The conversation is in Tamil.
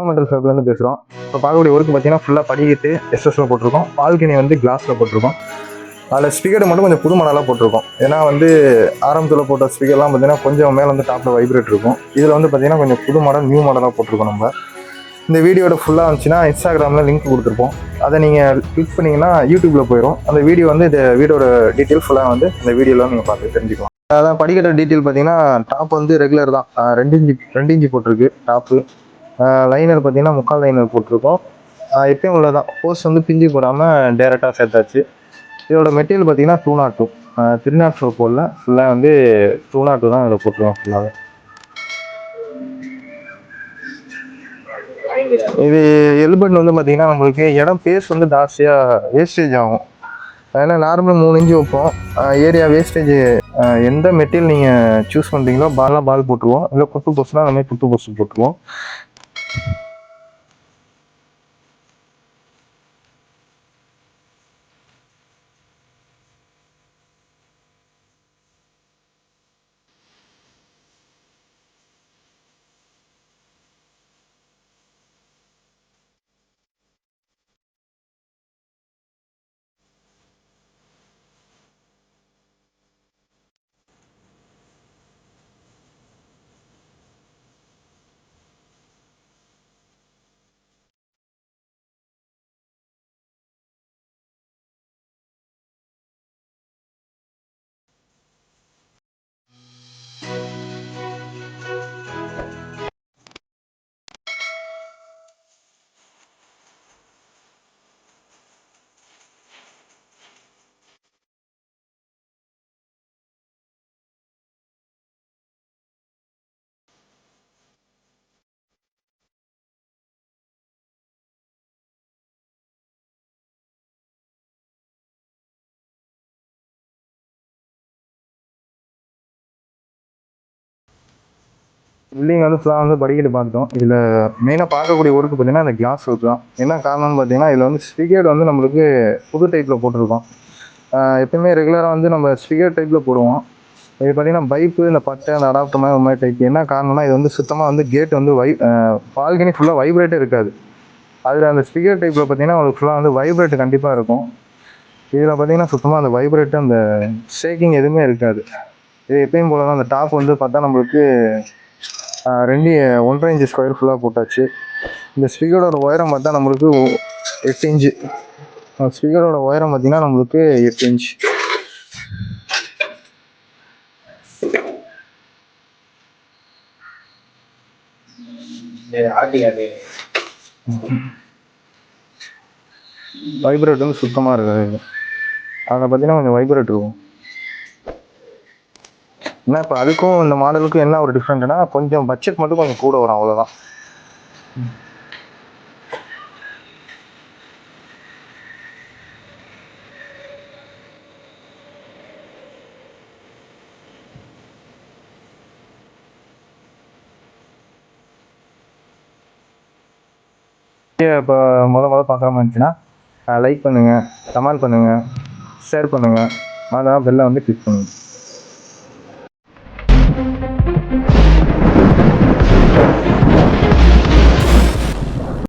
என்விரான்மெண்டல் கிளப்லேருந்து பேசுகிறோம். இப்போ பார்க்கக்கூடிய ஒர்க்கு பார்த்தீங்கன்னா ஃபுல்லாக படிக்கிட்டு எஸ்எஸ்ல போட்டிருக்கோம். பால்கனி வந்து கிளாஸில் போட்டிருக்கோம். அதில் ஸ்பீக்கர் மட்டும் கொஞ்சம் புது மாடலாக போட்டிருக்கோம். ஏன்னா வந்து ஆரம்பத்தில் போட்ட ஸ்பீக்கர்லாம் பார்த்தீங்கன்னா கொஞ்சம் மேலே வந்து டாப்பில் வைப்ரேட் இருக்கும். இதில் வந்து பார்த்தீங்கன்னா கொஞ்சம் புது மாடல் நியூ மாடலாக போட்டிருக்கோம். நம்ம இந்த வீடியோட ஃபுல்லாக இருந்துச்சுன்னா இன்ஸ்டாகிராமில் லிங்க் கொடுத்துருப்போம். அதை நீங்கள் கிளிக் பண்ணிங்கன்னா யூடியூப்பில் போயிடும். அந்த வீடியோ வந்து இந்த வீடியோட டீட்டெயில் ஃபுல்லாக வந்து இந்த வீடியோவில் நீங்கள் பார்த்து தெரிஞ்சுக்கலாம். அதான் படிக்கிற டீட்டெயில் பார்த்தீங்கன்னா டாப் வந்து ரெகுலர் தான். 2 இன்ச்சு போட்டிருக்கு டாப்பு. லைனர் பார்த்தீங்கன்னா 3/4 லைனர் போட்டிருக்கோம். எப்பயும் உள்ளதான். போஸ்ட் வந்து பிஞ்சு போடாமல் டேரெக்டாக சேர்த்தாச்சு. இதோட மெட்டீரியல் பார்த்தீங்கன்னா 202 304 போடல. ஃபுல்லாக வந்து 202 தான் இதில் போட்டிருக்கோம் ஃபுல்லாகவே. இது எல்பட் வந்து பார்த்தீங்கன்னா நம்மளுக்கு இடம் பேஸ் வந்து ஜாஸ்தியாக வேஸ்டேஜ் ஆகும். ஏன்னா நார்மல் 3 இன்ச்சு வைப்போம். ஏரியா வேஸ்டேஜ் எந்த மெட்டீரியல் நீங்கள் சூஸ் பண்ணுறீங்களோ பால் போட்டுருவோம். இல்லை குத்து போஸ்ட்னா அந்த மாதிரி குத்து போஸ்ட் போட்டுருவோம். பில்டிங் வந்து ஃபுல்லாக வந்து படிக்கிட்டு பார்த்துட்டோம். இதில் மெயினாக பார்க்கக்கூடிய ஒர்க்கு பார்த்தீங்கன்னா இந்த கிளாஸ் ஒர்க் தான். என்ன காரணம்னு பார்த்தீங்கன்னா இதில் வந்து ஸ்பிகர் வந்து நம்மளுக்கு புது டைப்பில் போட்டிருக்கோம். எப்பயுமே ரெகுலராக வந்து நம்ம ஸ்பிகர் டைப்பில் போடுவோம். இது பார்த்தீங்கன்னா பைப்பு இந்த பட்டை அந்த அடாப்டர் மாதிரி ஒரு மாதிரி டைப். என்ன காரணம்னா இது வந்து சுத்தமாக வந்து கேட் வந்து பால்கனி ஃபுல்லாக வைப்ரேட்டே இருக்காது. அதில் அந்த ஸ்பிகர் டைப்பில் பார்த்தீங்கன்னா உங்களுக்கு ஃபுல்லாக வந்து வைப்ரேட் கண்டிப்பாக இருக்கும். இதில் பார்த்தீங்கன்னா சுத்தமாக அந்த வைப்ரேட்டு அந்த ஷேக்கிங் எதுவுமே இருக்காது. இது எப்பயும் போல தான். அந்த டாப் வந்து பார்த்தா நம்மளுக்கு 1.5 இன்ச்சு ஸ்கொயர் ஃபுல்லாக போட்டாச்சு. இந்த ஸ்பீக்கரோட உயரம் பார்த்தா நம்மளுக்கு 8 இன்ச்சு. ஸ்பீக்கரோட உயரம் பார்த்தீங்கன்னா நம்மளுக்கு 8 இன்ச். வைப்ரேட் வந்து சுத்தமாக இருக்காது. அதை பார்த்தீங்கன்னா கொஞ்சம் வைப்ரேட் இருக்கும். ஏன்னா இப்போ அதுக்கும் இந்த மாடலுக்கும் என்ன ஒரு டிஃப்ரெண்ட்னா கொஞ்சம் பட்ஜெட் மட்டும் கொஞ்சம் கூட வரும், அவ்வளோதான். இப்போ முதல்ல பார்க்காம இருந்துச்சுன்னா லைக் பண்ணுங்கள், கமெண்ட் பண்ணுங்கள், ஷேர் பண்ணுங்கள், அதெல்லாம் பெல்லை வந்து கிளிக் பண்ணுங்கள்.